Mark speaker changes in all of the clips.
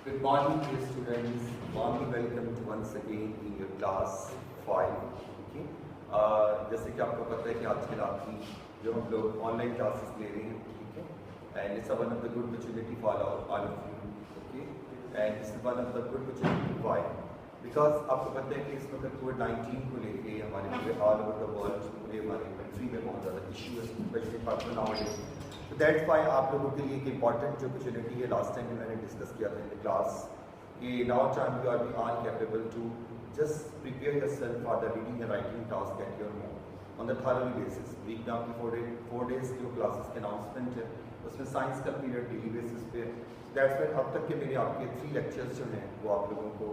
Speaker 1: Good morning, dear students. Warmly welcome to once again in your class 5. Okay. जैसे कि आपको पता है कि आजकल आपकी जो हम लोग ऑनलाइन क्लासेस ले रहे हैं, ठीक है, and it's one of the good opportunity for all of you, okay, and it's one of the good opportunity why because आपको पता है कि इस वक्त कोविड-19 को लेके हमारे पूरे ऑल ओवर द वर्ल्ड, पूरे हमारे कंट्री में बहुत ज़्यादा इशू है, स्पेशली पाकिस्तान नाउअडेज। तो दैट्स वाई आप लोगों के लिए एक इंपॉर्टेंट जो अपॉर्चुनिटी है, लास्ट टाइम भी मैंने डिस्कस किया था इन द क्लास कि now time you are be all capable to just prepare yourself for the reading and writing task at your home on the thoroughly basis. Week में आपकी 4 days जो classes के announcement है उसमें science का period daily basis पे है। That's why अब तक के मेरे आपके 3 लेक्चर्स जो हैं वो आप लोगों को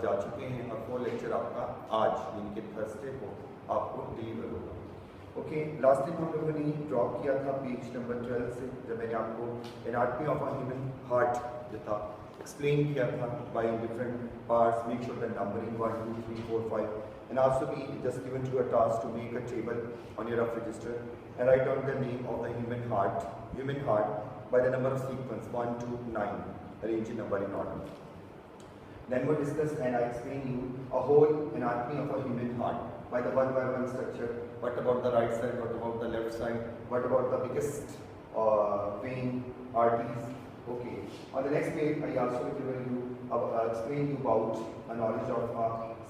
Speaker 1: जा चुके हैं और 4 लेक्चर आपका आज यानी कि थर्सडे को आपको डिलीवर होगा। ओके, लास्ट टाइम हम लोगों ने ड्रॉप किया था पेज नंबर 12 से, जब मैंने आपको anatomy of a human heart जो था एक्सप्लेन किया था by different parts, make sure the numbering 1 2 3 4 5 and also be just given to a task to make a table on your rough register and write down the name of the human heart by the number of sequence 1 to 9, arrange in number in order. Then we discuss and I explain you a whole anatomy of a human heart by the one by one structure. What about the right side? What about the left side? What about the biggest vein, arteries? Okay. On the next page, I also will explain you about a knowledge of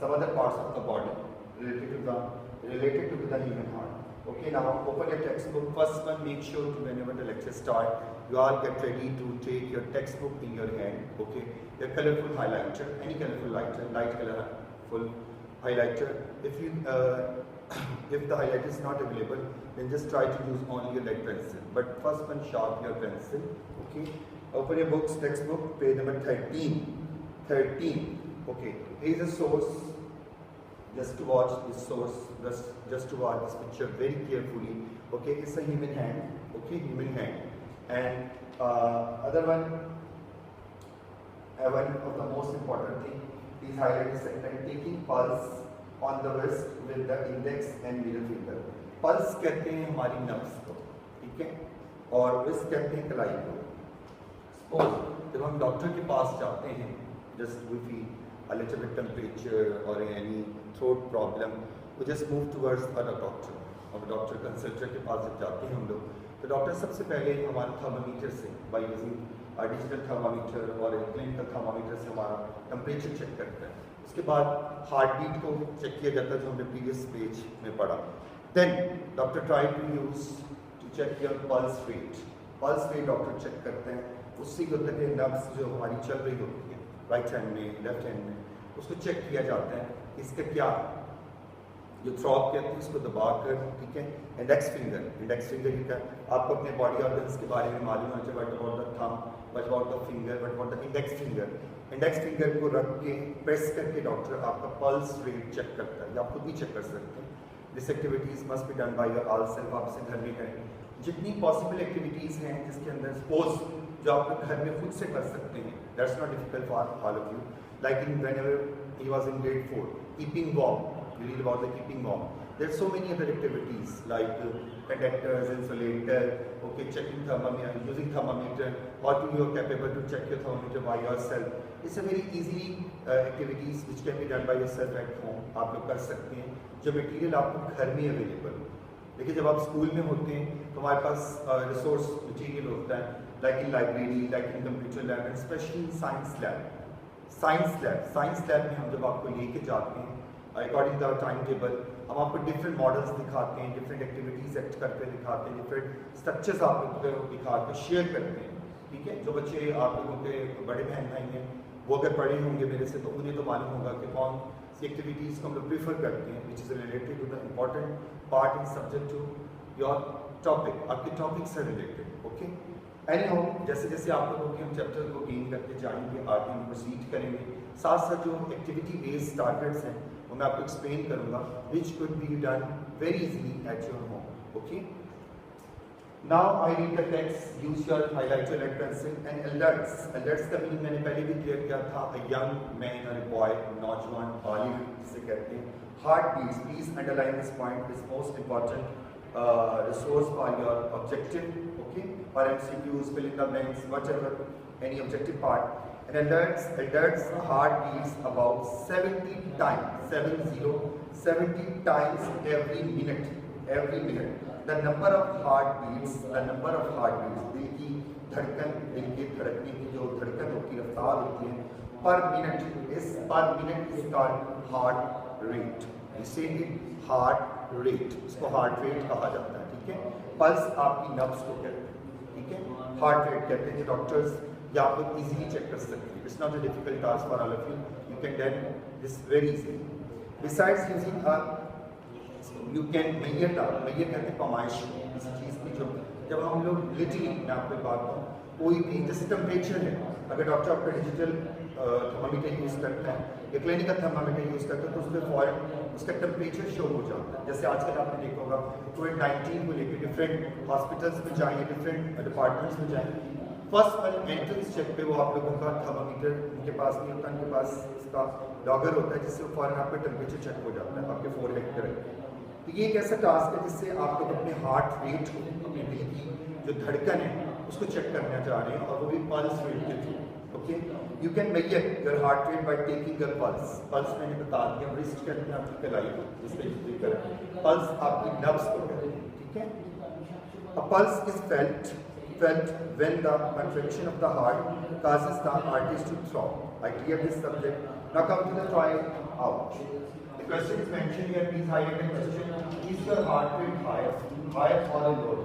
Speaker 1: some other parts of the body related to the human heart. Okay. Now open your textbook. First one, make sure to whenever the lecture start, you all get ready to take your textbook in your hand. Okay. Your colorful highlighter, any colorful lighter, light colorful highlighter. If you if the highlighter is not available, then just try to use only your lead pencil. But first one, sharp your pencil. Okay. Open your books, textbook, page number 13. Okay. Here is a source. Just to watch this source, just to watch this picture very carefully. Okay, it's a human hand. Okay, human hand. And other one of the most important thing is highlighted segment, taking pulse on the wrist with the index and middle finger. Pulse कहते हैं हमारी नब्ज को, ठीक है, और wrist कहते हैं कलाई को। Suppose जब हम डॉक्टर के पास जाते हैं, just we feel a little bit temperature or any throat problem, we just move towards other doctor. और डॉक्टर कंसल्टेंट के पास जब जाते हैं हम लोग, तो डॉक्टर सबसे पहले हमारे थर्मामीटर से बाय यूजिंग डिजिटल थर्मामीटर और क्लिनिकल थर्मामीटर से हमारा टेम्परेचर चेक करता है। उसके बाद हार्ट बीट को चेक किया जाता है, जो हमने प्रीवियस पेज में पढ़ा। Then doctor try to use to check your pulse rate. Pulse rate doctor check करते हैं, उससे क्या होता है नब्ज जो हमारी चल रही होती है राइट हैंड में, लेफ्ट हैंड में, उसको चेक किया जाता है। इसका क्या जो थ्रॉब कहते हैं इसको दबाकर, ठीक है, इंडेक्स फिंगर क्या आपको अपने बॉडी ऑर्गन्स के बारे में मालूम होना चाहिए। What about the thumb, what about the finger, what about the index finger को रख के प्रेस करके डॉक्टर आपका पल्स रेट चेक करता है, या आप खुद भी चेक कर सकते हैं। This activities must be done by your all self, आप इसे घर में करें। जितनी पॉसिबल एक्टिविटीज़ हैं जिसके अंदर सपोज जो आप घर में खुद से कर सकते हैं, that's not difficult for all of you, like in whenever he was in grade 4, keeping warm, you read about the keeping warm. There are so many other activities like conductors, insulator, okay, checking thermometer, using thermometer, or you are capable to check your thermometer by yourself. It's a very easy activities which can be done by yourself at home. आप लोग कर सकते हैं, जो material आपको घर में available. देखिए जब आप स्कूल में होते हैं तो हमारे पास रिसोर्स मटेरियल होता है, like in library, like in computer lab and specially in science lab में हम जब आपको लेके जाते हैं अकॉर्डिंग टू टाइम टेबल, हम आपको डिफरेंट मॉडल्स दिखाते हैं, डिफरेंट एक्टिविटीज एक्ट करके दिखाते हैं, डिफरेंट स्ट्रक्चर्स आप लोगों को दिखा के शेयर करते हैं, ठीक है। जो बच्चे आप लोगों के बड़े बहन भाई हैं वो अगर पढ़े होंगे मेरे से तो उन्हें तो मालूम होगा कि कौन सी एक्टिविटीज़ को हम लोग प्रीफर करते हैं which is related to the important part in subject to your topic, आपके टॉपिक से रिलेटेड। ओके, एनी हाउ जैसे जैसे आप लोगों के हम चैप्टर को गेन करते जाएंगे, आगे हम प्रोसीड करेंगे, साथ साथ जो एक्टिविटी बेस्ड टारगेट्स हैं वो मैं आपको एक्सप्लेन करूंगा, which could be done very easily at your home. Okay, now I read the text, use your highlighter, lead pencil and alerts का मीनिंग मैंने पहले भी क्लियर किया था, अ यंग मैन और बॉय, नौजवान, बालिग जिसे कहते हैं। Heart beats, please underline this point, is most important resource for your objective. Okay, or MCQs, fill in the blanks, whatever, any objective part. And adults heart beats about 70 times, 70 times every minute. The number of heartbeats, दिल की धड़कन, दिल के धड़कने की जो धड़कन होती है, रफ्तार होती है, per minute is called heart rate. You say it heart rate, इसको heart rate कहा जाता है, ठीक है. पल्स आपकी नब्ज को कहते हैं, ठीक है. हार्ट रेट कहते हैं डॉक्टर्स, या आप लोग इजीली चेक कर सकते हैं. It's not a difficult task for all of you. You can do this very easily. Besides using you can measure कहते हैं पैमाइश किसी चीज़ की. जो जब हम लोग लिटरली, मैं आपको बात कहूँ, कोई भी जैसे टेम्परेचर है, अगर डॉक्टर आपका डिजिटल थर्मामीटर यूज़ करता है या क्लिनिकल थर्मामीटर यूज़ करता है तो उसमें फॉरन उसका टेम्परेचर शो हो जाता है. जैसे आजकल आपने देखा होगा कोविड-19 को लेकर डिफरेंट हॉस्पिटल्स में जाएंगे, डिफरेंट डिपार्टमेंट्स में जाएंगे, फर्स्ट वाले एंट्रेंस चेक पे वो आप लोगों का थर्मामीटर उनके पास नहीं होता, उनके पास उसका लॉगर होता है जिससे फॉरन आपका टेम्परेचर चेक हो जाता है आपके फोरहेड पे. तो ये एक ऐसा टास्क है जिससे आप लोग अपने हार्ट रेट को, अपने दिल की जो धड़कन है उसको चेक करना चाह रहे हैं, और वो भी पल्स रेट के through. Okay, you can measure your heart rate by taking your pulse. Pulse मैंने बता दिया, रिस्ट कहते हैं आपकी कलाई को, जिससे पल्स आपकी नब्ज को कहते हैं, ठीक है. अ pulse is felt when the contraction of the heart causes the arteries to throb. I clear this subject. Now come to the try out. The question is mentioned here. Please highlight the question. Is your heart rate higher or low?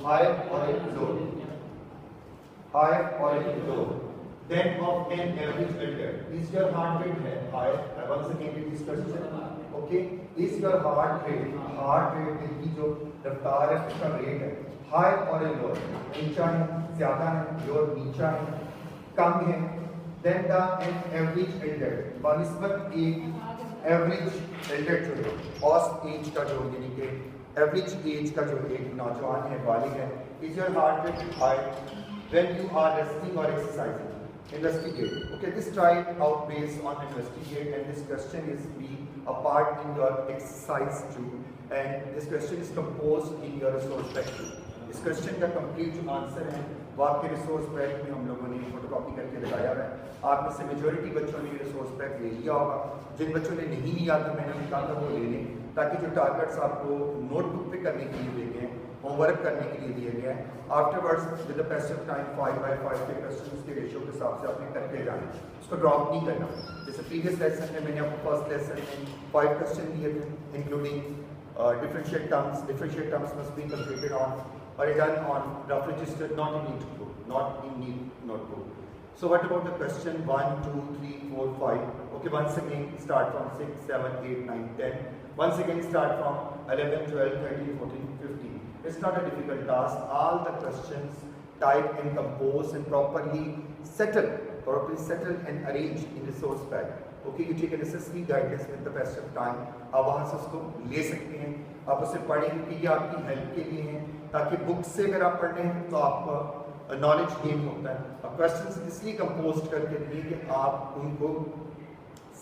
Speaker 1: Higher or low? Higher or low? Then of an average adult. Is your heart rate higher? Once again read this question. Okay. Is your heart rate दिल की जो रफ्तार है उसका rate है high और लो, नीचा है, ज्यादा है, लोअर नीचा है, कम है. देन द एवरेज एल्डर बनिस्बत एक एवरेज एल्डर जो है औसत एज का जो यानी कि एवरेज एज का जो एक नौजवान है, बालिग है. Is your heart rate high when you are resting और exercising? Investigate. Okay, this try out based on investigate, and this question is be a part in your exercise too, and this question is composed in your resource pack too. इस question का complete जो answer है वो आपके resource pack में हम लोगों ने फोटोकॉपी करके लगाया हुआ है. आप में से मेजोरिटी बच्चों ने रिसोर्स पैक ले लिया होगा. जिन बच्चों ने नहीं लिया था मैंने कहा था वो ले लें, ताकि जो टारगेट्स आपको नोटबुक पे करने के लिए दिए गए हैं, होमवर्क करने के लिए दिए गए हैं, afterwards with the passage of time 5/5 के क्वेश्चन के रेशियो के हिसाब से आपने करते जाना, उसको ड्रॉप नहीं करना. जैसे प्रीवियस लेसन में मैंने आपको फर्स्ट लेसन में 5 क्वेश्चन दिए थे including differentiate terms must be completed on or done on rough register, not in neat notebook. So what about the question 1, 2, 3, 4, 5? Okay, once again start from 6, 7, 8, 9, 10. Once again start from 11, 12, 13, 14, 15. It's not a difficult task. All the questions typed and composed and properly settled and arranged in resource pack. Okay, you take a necessary guidance with the best of time. आप वहाँ से उसको ले सकते हैं, आप उसे पढ़ेंगे कि ये आपकी हेल्प के लिए है, ताकि बुक से अगर आप पढ़ रहे हैं तो आपका नॉलेज गेन होता है. अब क्वेश्चंस इसलिए कंपोज करके दिए कि आप उनको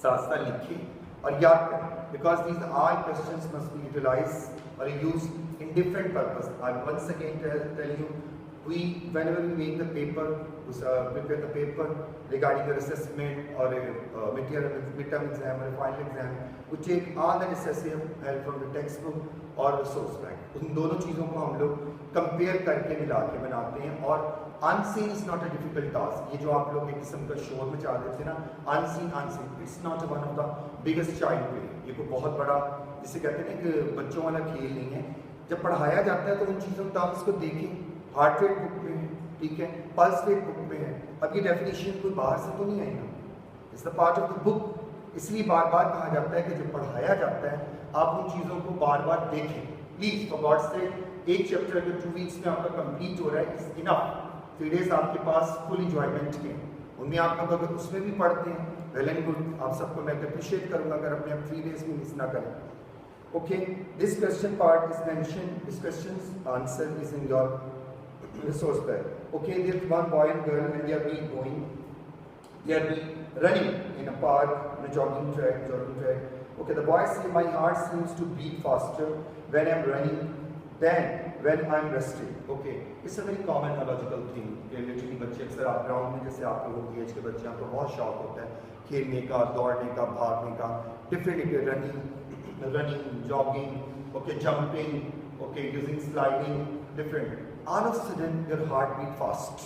Speaker 1: साथ साथ लिखें और याद करें, because these all questions must be utilized और used in different purpose. I once again tell you, whenever we make the paper, prepare the paper regarding your assessment or midterm exam or final exam, we take all the necessary help from the textbook or resource bank. उन दोनों चीज़ों को हम लोग compare करके मिला के बनाते हैं. और unseen is not a difficult task. ये जो आप लोग एक किस्म का शोर मचा देते हैं ना, unseen it's not one of the biggest child play. ये कोई बहुत बड़ा जिसे कहते हैं कि बच्चों वाला खेल नहीं है. जब पढ़ाया जाता है तो उन चीज़ों टर्म्स को देखें. हार्ट रेट बुक में है, ठीक है, पल्स रेट बुक में है. अब ये डेफिनेशन कोई बाहर से तो नहीं आई ना, it's the part of the book. इसलिए बार बार कहा जाता है कि जब पढ़ाया जाता है आप उन चीज़ों को बार बार देखें. प्लीज़ फॉर गॉड से एक चैप्टर अगर 2 वीक्स में आपका कंप्लीट हो रहा है इज इनफ. 3 डेज आपके पास फुल इंजॉयमेंट के, उनमें आप लोग अगर उसमें भी पढ़ते हैं वेल एंड गुड. आप सबको मैं अप्रिशिएट करूँगा अगर अपने आप 3 डेज में मिस ना करें. Okay, this question part is mention, this question answer is in your resource pack. Okay, there's one boy and girl and they are running in a park, in a jogging track. Okay, the boy says, my heart seems to beat faster when I'm running than
Speaker 2: when I'm resting. Okay, it's a very common logical thing कि literally बच्चे अक्सर आप ground में, जैसे आप लोगों की as के बच्चे हैं तो बहुत शौक होता है खेलने का, दौड़ने का, भागने का, different running, jogging, okay, jumping, okay, using sliding, different. All of sudden your heart beat fast.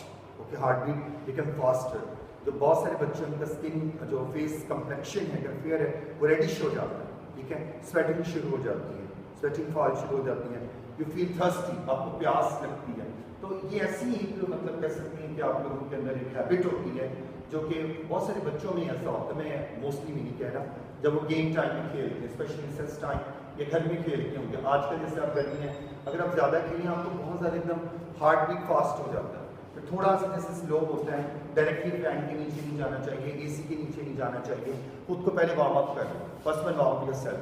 Speaker 2: Okay, heart beat become faster. जो बहुत सारे बच्चों का स्किन, जो फेस कंप्लेक्शन है, जो फेयर है, वो रेडिश हो जाता है. ठीक है, स्वेटिंग शुरू हो जाती है, स्वेटिंग फॉल शुरू हो जाती है, यू फील थर्स्टी, आपको प्यास लगती है. तो ये ऐसी एक मतलब कह सकते हैं कि आप लोगों के अंदर एक हैबिट होती है जो कि बहुत सारे बच्चों में ऐसा होता है. मैं मोस्टली नहीं कह रहा, जब वो गेम टाइम में खेलते हैं, स्पेशली रिसेस टाइम या घर में खेलते होंगे. आजकल जैसे आप गर्मी है, अगर आप ज़्यादा खेलें आपको बहुत ज़्यादा एकदम हार्ट बीट फास्ट हो जाता है. तो थोड़ा सा जैसे स्लो होता है, डायरेक्टली फैन के नीचे नहीं जाना चाहिए, एसी के नीचे नहीं जाना चाहिए. खुद को पहले वार्म अप करें. First one warm up yourself.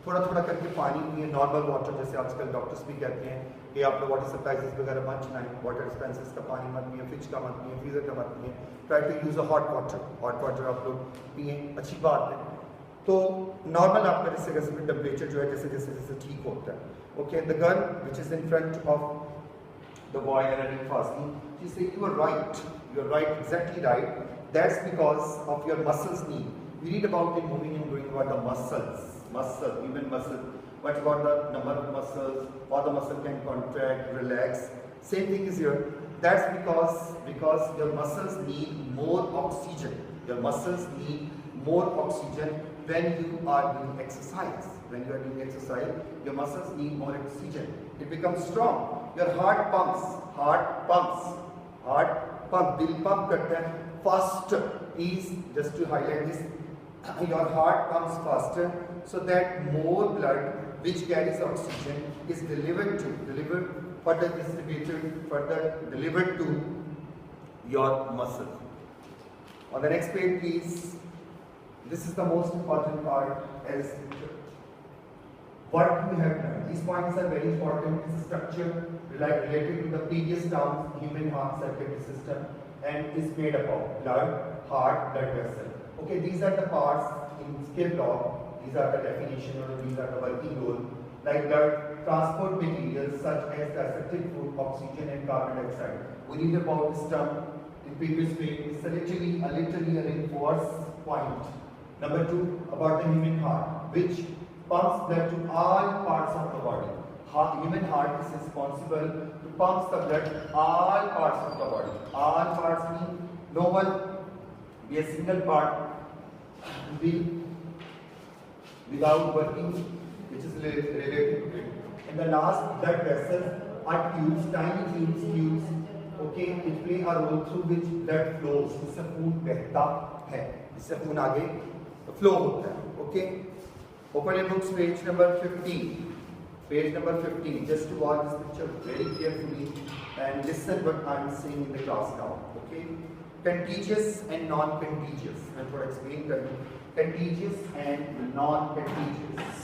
Speaker 2: थोड़ा थोड़ा करके पानी पिए, नॉर्मल वाटर, जैसे आजकल डॉक्टर्स भी कहते हैं कि आप लोग वाटर सप्लाइज वगैरह मत चलाएं, वाटर डिस्पेंसर्स का पानी मत पिए, फ्रिज का मत पिए, फ्रीजर का मत पिए. Try to use a hot water. Hot water आप लोग पिए, अच्छी बात है. तो नॉर्मल आपका जैसे जैसे टेम्परेचर जो है जैसे जैसे जैसे ठीक होता है. Okay, the girl which is in front of the boy running fastly, she said, you are right, exactly right. That's because of your muscles need. We read about in moving and doing about the muscle, even muscle. What about the number of muscles, or the muscle can contract, relax. Same thing is here. That's because your muscles need more oxygen. Your muscles need more oxygen when you are doing exercise. When you are doing exercise, your muscles need more oxygen. It becomes strong. Your heart pumps, दिल pump करता है faster. Please, just to highlight this, your heart pumps faster so that more blood which carries oxygen is delivered to your muscle. On the next page, please. This is the most important part as what you have done. These points are very important. It's a structure related to the previous terms, human heart circulatory system, and is made up of blood, heart, blood vessel. Okay, these are the parts in skill law. These are the definition, or these are the working role. Like blood transport materials such as digested food, oxygen, and carbon dioxide. We read about this term in previous page. It's a literally a reinforced point. Number 2, about the human heart, which pumps blood to all parts of the body. Human heart is responsible to pump the blood all parts of the body. All parts mean no one be a single part will without working, which is related to it. And the last, blood vessels are tubes, tiny tubes, okay, which play a role through which blood flows. इससे खून बहता है, इससे खून आगे flow होता है. Okay, open your books, page number 15. Page number 15. Just to watch this picture very carefully and listen what I am saying in the class now. Okay, contagious and non-contagious. मैं थोड़ा explain कर दूँ. Contagious and non-contagious.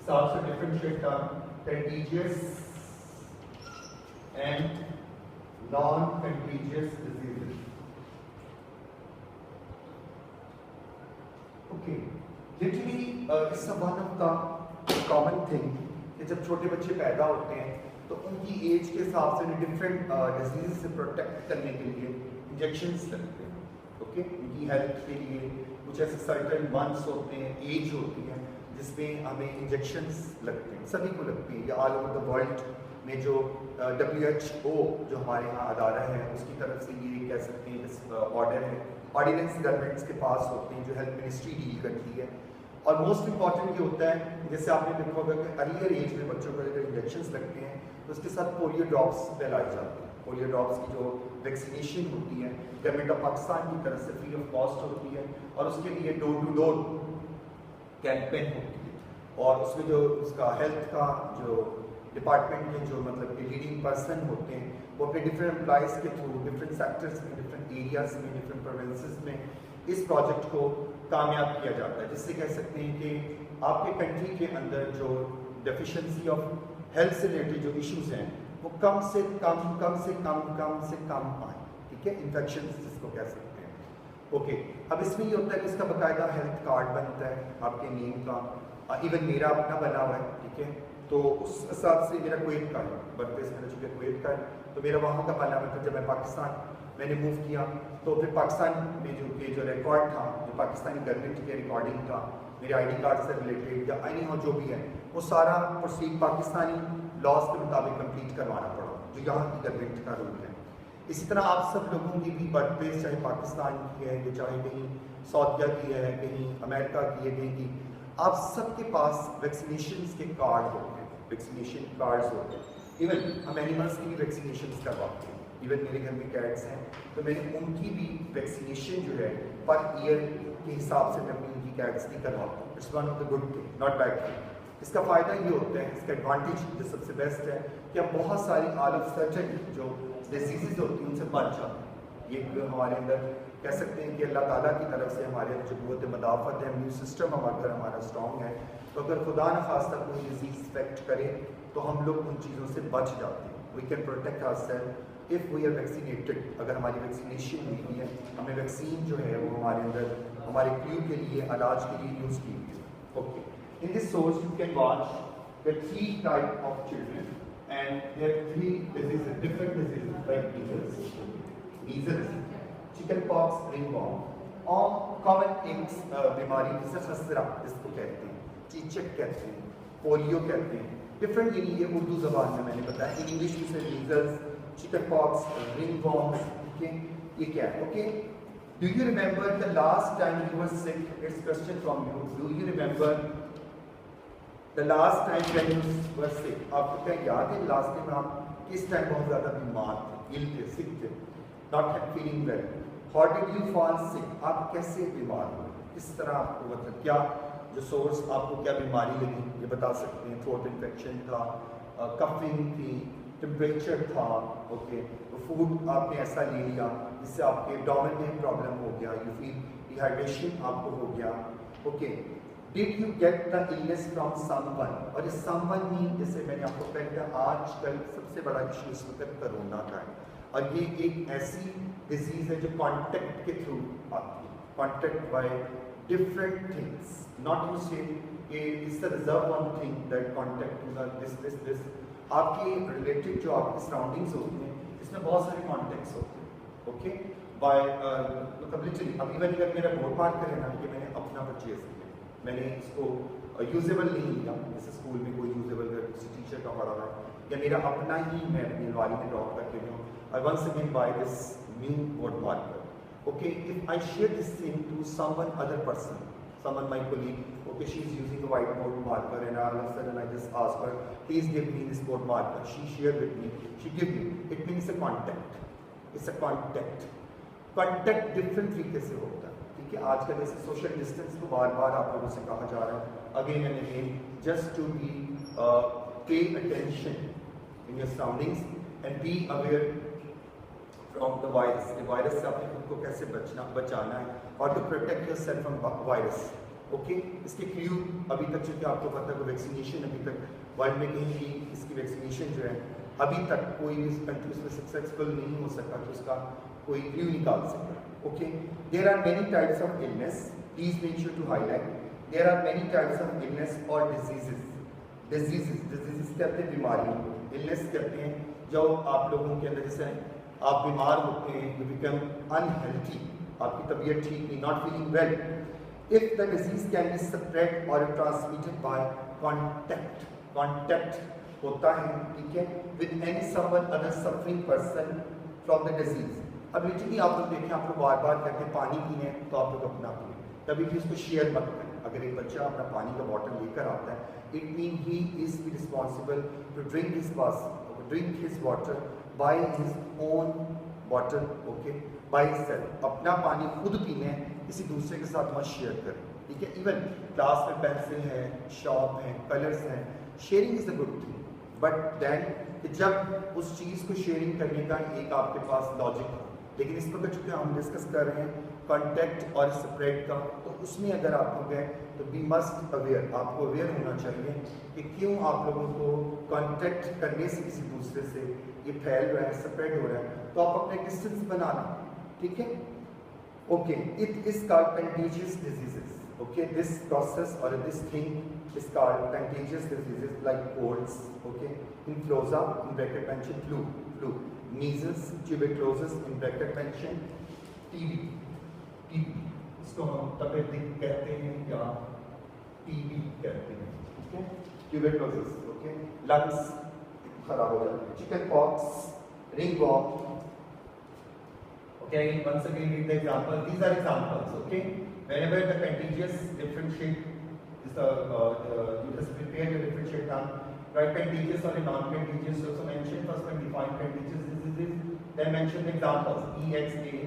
Speaker 2: So also differentiate term, contagious and non-contagious diseases. Okay, literally it's one of the common thing कि जब छोटे बच्चे पैदा होते हैं तो उनकी एज के हिसाब से उन्हें डिफरेंट डिजीज से प्रोटेक्ट करने के लिए इंजेक्शंस लगते हैं. ओके, उनकी हेल्थ के लिए कुछ ऐसे सर्टेन मंथ्स होते हैं, एज होती है जिसमें हमें इंजेक्शंस लगते हैं, सभी को लगती हैं. या ऑल ओवर द वर्ल्ड में जो WHO जो हमारे यहाँ अदारा है उसकी तरफ से ये कह सकते हैं ऑर्डर है, ऑर्डिनेंस गवर्नमेंट्स के पास होते हैं जो हेल्थ मिनिस्ट्री डील करती है. और मोस्ट इंपॉर्टेंट ये होता है, जैसे आपने देखा होगा कि अर्लियर एज में बच्चों को अगर इंजेक्शंस लगते हैं तो उसके साथ पोलियो ड्रॉप्स पिलाई जाती हैं. पोलियो ड्रॉप्स की जो वैक्सीनेशन होती है गवर्नमेंट ऑफ पाकिस्तान की तरफ से फ्री ऑफ कॉस्ट होती है और उसके लिए डोर टू डोर कैंपेन होती है. और उसमें जो उसका हेल्थ का जो डिपार्टमेंट में जो मतलब कि लीडिंग पर्सन होते हैं वो अपने डिफरेंट एम्प्लॉइज़ के थ्रू डिफरेंट सेक्टर्स में, डिफरेंट एरियाज में, डिफरेंट प्रोविंसेस में इस प्रोजेक्ट को कामयाब किया जाता है. जिससे कह सकते हैं कि आपके कंट्री के अंदर जो डेफिशिएंसी ऑफ हेल्थ से रिलेटेड जो इश्यूज़ हैं वो कम से कम आए, ठीक है, इन्फेक्शन जिसको कह सकते हैं। ओके, अब इसमें ये होता है कि इसका बाकायदा हेल्थ कार्ड बनता है आपके नेम का, इवन मेरा अपना बना हुआ है, ठीक है, तो उस हिसाब से मेरा कुवैत का है, बर्थप्लेस मेरा चूँकि कुवैत का है, तो मेरा वहाँ का बना हुआ था। जब मैं पाकिस्तान मैंने मूव किया तो फिर पाकिस्तान में जो रिकॉर्ड था, जो पाकिस्तानी गवर्नमेंट के रिकॉर्डिंग था मेरे आईडी कार्ड से रिलेटेड या एनी हो जो भी है, वो सारा प्रोसीड पाकिस्तानी लॉज के मुताबिक कंप्लीट करवाना पड़ा, जो यहाँ की गवर्नमेंट का रूल है। इसी तरह आप सब लोगों की भी बर्थ प्लेस चाहे पाकिस्तान की है, या चाहे कहीं सऊदीया की है, कहीं अमेरिका की है, कहीं की, आप सबके पास वैक्सीनेशन के कार्ड होते हैं, वैक्सीनेशन कार्ड्स होते हैं। इवन हम एनिमल्स की भी वैक्सीनेशन करवाते हैं। इवन मेरे घर में कैट्स हैं तो मैंने उनकी भी वैक्सीनेशन जो है पर ईयर के हिसाब से मैं अपनी उनकी कैट्स की करवाता हूँ। It's one of the good thing, not bad thing. इसका फ़ायदा ये होता है, इसका एडवांटेज जो सबसे बेस्ट है कि हम बहुत सारी ऑल ऑफ सडन जो डिजीज़ होती हैं उनसे बच जाते हैं। ये हमारे अंदर कह सकते हैं कि अल्लाह ताला की तरफ से हमारे अंदर जो क़ुव्वत मदाफ़त है, इम्यून सिस्टम अगर हमारा स्ट्रॉन्ग है, तो अगर खुदा न खास्ता कोई डिजीज़ इफेक्ट करे तो हम लोग उन चीज़ों से बच जाते हैं। We can protect ourselves if we are vaccinated. अगर हमारी वैक्सीनेशन हुई है, हमें वैक्सीन जो है वो हमारे अंदर हमारे क्यू के लिए, इलाज के लिए यूज़ की हुई है। Okay, in this source you can watch the 3 type of children and there are 3 diseases, different diseases like measles, chickenpox, ringworm, और common eggs बीमारी जैसे खसरा जिसको कहते हैं, चीचक कहते हैं, पोलियो कहते हैं, डिफरेंट ये उर्दू ज़बान में मैंने बताया, इन इंग्लिश में से measles, chickenpox, ringworms, okay, ये क्या है? Okay, do you remember the last time you were sick? It's question from you. Do you remember the last time when you were sick? आपको क्या याद है लास्ट टाइम आप किस टाइम बहुत ज़्यादा बीमार थे, इल थे, सिक थे, not feeling well? How did you fall sick? आप कैसे बीमार हुए, किस तरह आपको, मतलब क्या जो सोर्स आपको क्या बीमारी लगी ये बता सकते हैं। थ्रोट इन्फेक्शन था, कफिंग थी, टेम्परेचर था, ओके, फूड आपने ऐसा ले लिया जिससे आपके एब्डोमेन में प्रॉब्लम हो गया, यू फील डिहाइड्रेशन आपको हो गया, okay. Did you get the illness from someone? और इस someone मीन जैसे मैंने आपको पहले आजकल सबसे बड़ा इशू इस वक्त कोरोना का है, और ये एक ऐसी डिजीज़ है जो कॉन्टेक्ट के थ्रू आती है, contact by different things, not you say it's the reserve one thing that contact this आपके रिलेटेड जो आपकी सराउंडिंग्स होती हैं इसमें बहुत सारे कॉन्टेक्ट्स होते हैं, ओके, बाय मतलब लिटरली। अब इवन अगर मेरा बोर्ड मार्कर है ना, ये मैंने अपना परचेज किया, मैंने इसको यूजेबल नहीं लिया, जैसे स्कूल में कोई यूजेबल किसी टीचर का पढ़ा रहा है या मेरा अपना ही मैं अपनी अलमारी में ड्रॉप करके हूँ, I once again by this new board marker, okay. If I share this thing to someone other person, someone my colleague, okay, she is using a whiteboard marker and all of a sudden I just ask her, please give me this board marker, she shared with me, she give me, it means a contact, it's a contact different तरीके से होता है, ठीक है। आजकल जैसे social distance को बार बार आप लोगों से कहा जा रहा है again and again, just to be pay attention in your surroundings and be aware from the virus. Virus से आपने खुद को कैसे बचाना है और to protect your self from virus, okay. इसके क्यू अभी तक चूँकि आपको पता है कि वैक्सीनेशन अभी तक वर्ल्ड में कहीं भी इसकी वैक्सीनेशन जो है अभी तक कोई भी कंट्रीज में सक्सेसफुल नहीं हो सका कि उसका कोई क्यू निकाल सके, okay. There are many types of illness, please make sure to highlight, there are many types of illness और डिजीजेस कहते हैं बीमारियों को, इलनेस कहते हैं जो आप लोगों के अंदर जैसे आप बीमार होते हैं, यू बिकम अनहेल्थी, आपकी तबीयत ठीक नहीं, not feeling well. If the disease can be spread और ट्रांसमिटेड बाय कॉन्टैक्ट, कॉन्टैक्ट होता है, ठीक है, with any someone other suffering person from the disease. अब लिटरली आप लोग देखें, आप लोग बार बार कहते हैं पानी पीने तो आप लोग अपना पिए, कभी भी उसको शेयर मत करें। अगर एक बच्चा अपना पानी का बॉटल लेकर आता है, it mean he is responsible to drink his water by his own bottle, okay, by himself. अपना पानी खुद पीने, किसी दूसरे के साथ मत शेयर करें, ठीक है। इवन क्लास में पेंसिल है, शॉप है, कलर्स हैं, sharing is a good thing, but then जब उस चीज़ को शेयरिंग करने का एक आपके पास लॉजिक हो, लेकिन इस पर चूँकि हम डिस्कस कर रहे हैं कॉन्टेक्ट और स्प्रेड का, तो उसमें अगर आप लोग हैं तो बी मस्ट अवेयर, आपको अवेयर होना चाहिए कि क्यों आप लोगों को कॉन्टेक्ट करने से किसी दूसरे से ये फैल रहा है, स्प्रेड हो रहा है, तो आप अपने डिस्टेंस बना लें, ठीक है। Okay, it is called contagious diseases. Okay, this process or this thing is called contagious diseases like colds, okay, influenza in bracket mention flu, measles, tuberculosis in bracket mention TB, इसको हम तपेदिक कहते हैं या TB कहते हैं, ठीक है, tuberculosis, okay, lungs खराब हो जाते हैं, chicken pox, ringworm, okay, once again read the example, these are examples, okay. Whenever the contagious differentiate is you just prepare your differentiate term, write contagious or non-contagious. Also mention first one define contagious diseases, then mention the examples. EXA,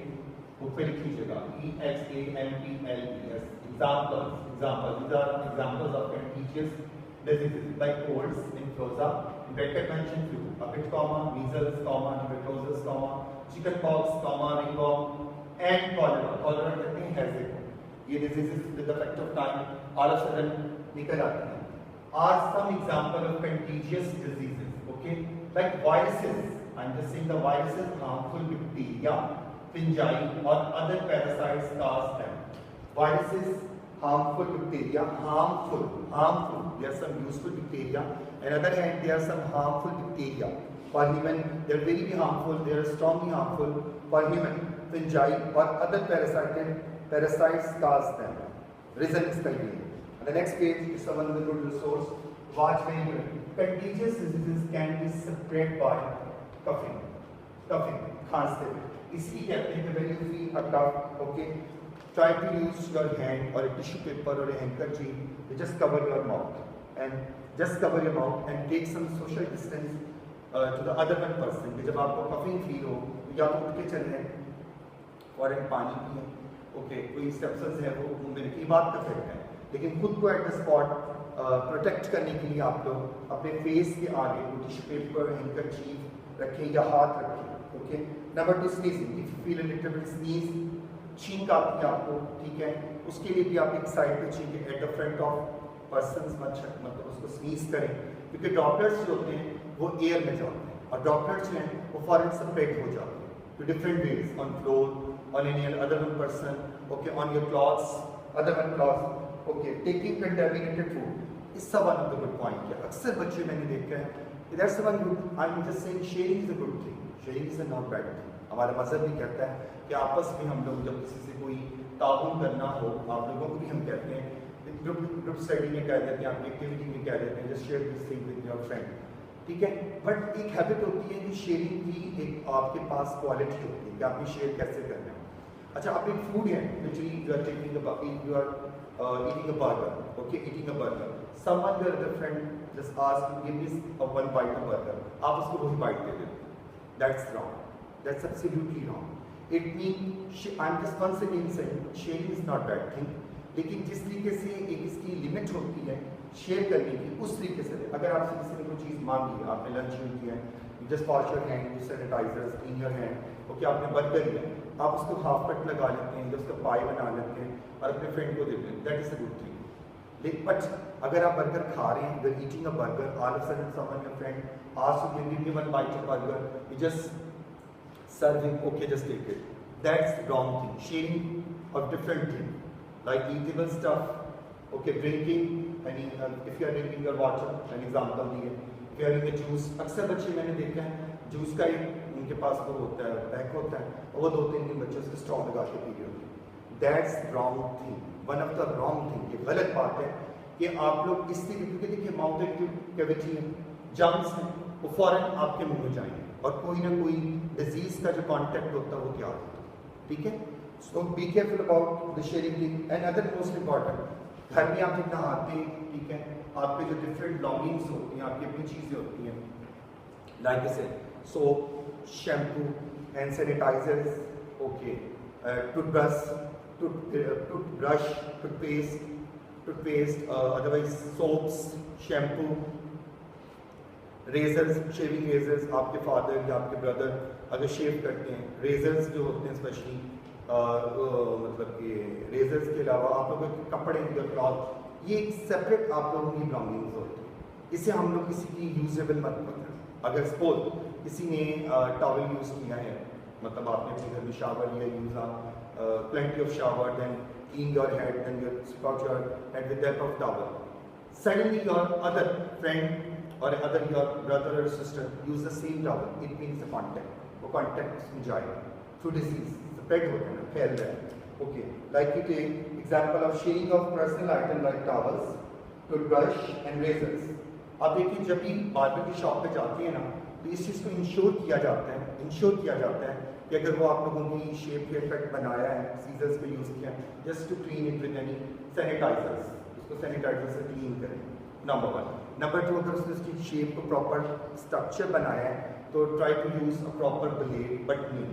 Speaker 2: book पे लिख लीजिएगा. EXAMPLES. Examples. These are examples of contagious diseases like colds, influenza, bracket mention flu, a bit comma, measles, comma, tuberculosis, comma, chickenpox, comma, ringworm, and cholera. Cholera कहते हैं हैज़े. ये diseases with the effect of time all of a sudden निकल आती हैं. Are some example of contagious diseases, okay? Like viruses. I'm just saying the viruses, harmful bacteria, fungi or other parasites cause them. Viruses, harmful bacteria, harmful. There are some useful bacteria. On other hand, there are some harmful bacteria. For human, they are very harmful. They are strongly harmful for human. Fungi or other parasites cause them. Reason is contagious. On the next page is someone with a good resource. Watch very good. Contagious diseases can be spread by coughing, खांसते हुए. इसलिए कहते हैं कि when you feel a cough, okay, try to use your hand or a tissue paper or a handkerchief to just cover your mouth and take some social distance to the other one person. कि जब आपको coughing feel हो, या तो उठ के चलें और एक पानी पिएं. ओके, कोई स्टेप्स है वो मेरे की बात का फैक्ट है, लेकिन खुद को एट द स्पॉट प्रोटेक्ट करने के लिए आप लोग अपने फेस के आगे टिश्यू पेपर, हैंकरचीफ रखें या हाथ रखें. Okay. Number 2, sneezing. If you feel a little bit sneeze, छींक आती है आपको, ठीक है, उसके लिए भी आप एक साइड पे छींकें at the front of person, मतलब उसको स्नीज करें, क्योंकि ड्रॉपलेट्स जो होते हैं वो एयर में जाते हैं और ड्रॉपलेट्स जो हैं वो फॉरन स्प्रेड हो जाते हैं to different ways, on floor, on any other one person, okay, on your clothes, other one clothes, okay, taking contaminated food is one of the good point. क्या अक्सर बच्चे मैंने देखा है, that's one good. I'm just saying sharing is a good thing. Sharing is a not bad thing. हमारा मज़हब भी कहता है कि आपस में हम लोग जब किसी से कोई ताउन करना हो, आप लोगों को भी हम कहते हैं, ग्रुप स्टडी में कह देते हैं, आप एक्टिविटी में कह देते हैं, just share this thing with your friend. ठीक है, बट एक हैबिट होती है कि शेयरिंग की एक आपके पास क्वालिटी होती है कि आपने शेयर कैसे करना है. अच्छा, आप एक फूड है, literally you are taking you are eating a burger, okay, eating a burger. Someone, your other friend, just asked to give me one bite of burger. आप उसको वही bite दे देते. That's wrong. That's absolutely wrong. It means I'm just once again saying sharing is not bad thing. लेकिन जिस तरीके से एक इसकी लिमिट होती है शेयर करने की, उस तरीके से दे. अगर आपसे किसी ने कोई चीज़ मांगी, आपने लंच यूज किया है, just wash your hand, use sanitizers in your hand, okay, आपने बर्गर लिया, आप उसको हाफ कट लगा लेते हैं, उसका पाई बना लेते हैं और अपने फ्रेंड को देते हैं. That is a good thing. लेकिन बट अगर आप बर्गर खा रहे हैं, you're eating a burger, all of a sudden someone, your friend asks you to give me one bite of burger, you just serve him, okay, just take it. That's wrong thing. Sharing of different things like eatable stuff, okay, drinking, if you are drinking your water, an example दिए, if you are in the juice. अक्सर बच्चे मैंने देखा है juice का एक उनके पास वो होता है, पैक होता है, और वो 2-3 दिन बच्चे उसके स्ट्रॉ लगा के पी रहे होते हैं. That's wrong thing, one of the wrong thing. ये गलत बात है कि आप लोग इस तरीके के, देखिए माउथ कैविटी है, जर्म्स हैं, वो फौरन आपके मुंह में जाएंगे और कोई ना कोई डिजीज का जो कॉन्टेक्ट होता है वो क्या होता है. ठीक है, so be careful about the sharing thing. And other most important, घर में आप जब नहाते हैं, ठीक है, आपके जो डिफरेंट लॉन्गिंग्स होती हैं, आपकी अपनी चीज़ें होती हैं, लाइक जैसे soap, shampoo and sanitizers, okay, toothbrush, toothpaste, otherwise soaps, shampoo, razors, shaving razors. आपके फादर या आपके ब्रदर अगर शेव करते हैं, razors जो होते हैं स्पेशली मतलब कि रेजर्स के अलावा आप लोगों के कपड़े या क्लॉथ, ये सेपरेट आप लोगों की बिलोंगिंग्स होती है। इसे हम लोग किसी की यूजेबल मत पकड़ें। अगर सपोज किसी ने टॉवल यूज़ किया है, मतलब आपने अपने घर में शावर लिया, use plenty of shower, then clean your head, then you spout your head with that of towel, suddenly your other friend or other your brother or sister use the same towel, it means the contact, वो contact में जाएगा through disease, spread होता है ना, फैल रहा है। Okay, like you take example of sharing of personal item like towels, toothbrush and razors। अब देखिए जब भी बार्बर की शॉप पे जाते हैं ना, तो इस चीज़ को इंश्योर किया जाता है कि अगर वो आप लोगों की शेप हेयर कट बनाया है, सीजर्स पे यूज़ किया है, just to clean it with any sanitizers, उसको सैनिटाइजर से क्लीन करें, नंबर 1। नंबर 2, अगर उसने उसकी शेप को प्रॉपर स्ट्रक्चर बनाया है तो try to use a proper blade but new,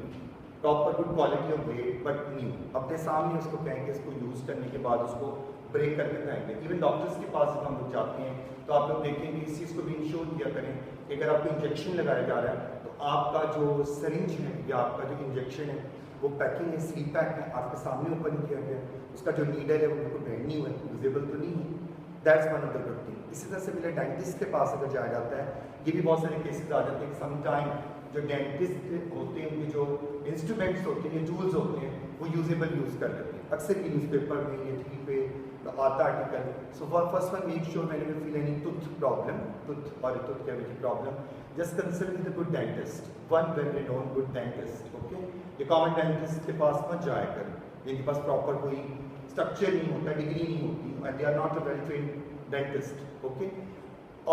Speaker 2: proper good quality of blade but new. अपने सामने उसको कहेंगे, इसको यूज़ करने के बाद उसको ब्रेक करके कहेंगे। इवन डॉक्टर्स के पास जब हम लोग जाते हैं तो आप लोग देखेंगे इस चीज़ को भी इंश्योर किया करें कि अगर आपको इंजेक्शन लगाया जा रहा है तो आपका जो सरिंज है या आपका जो इंजेक्शन है वो पैकिंग है, स्लीप पैक है, आपके सामने ओपन किया गया, उसका जो नीडल है वो बिल्कुल ब्रांड न्यू है, यूजेबल तो नहीं है। That's one of the good thing. इसी तरह से मेरे डेंटिस्ट के पास अगर जाया जाता है, ये भी बहुत सारे केसेस आ जाते हैं कि समटाइम जो डेंटिस्ट होते हैं उनके जो इंस्ट्रूमेंट्स होते हैं, टूल्स होते हैं, वो यूजेबल यूज़ कर लेते हैं। अक्सर ये न्यूज़पेपर में या टीवी पे आता article. So for first one make sure when you feel any tooth problem, tooth और tooth cavity problem, just consult with a good dentist, one well-renowned good dentist, okay? ये कॉमन डेंटिस्ट के पास मत जाया करें, जिनके पास proper कोई structure नहीं होता, डिग्री नहीं होती, and they are not a well-trained dentist, okay?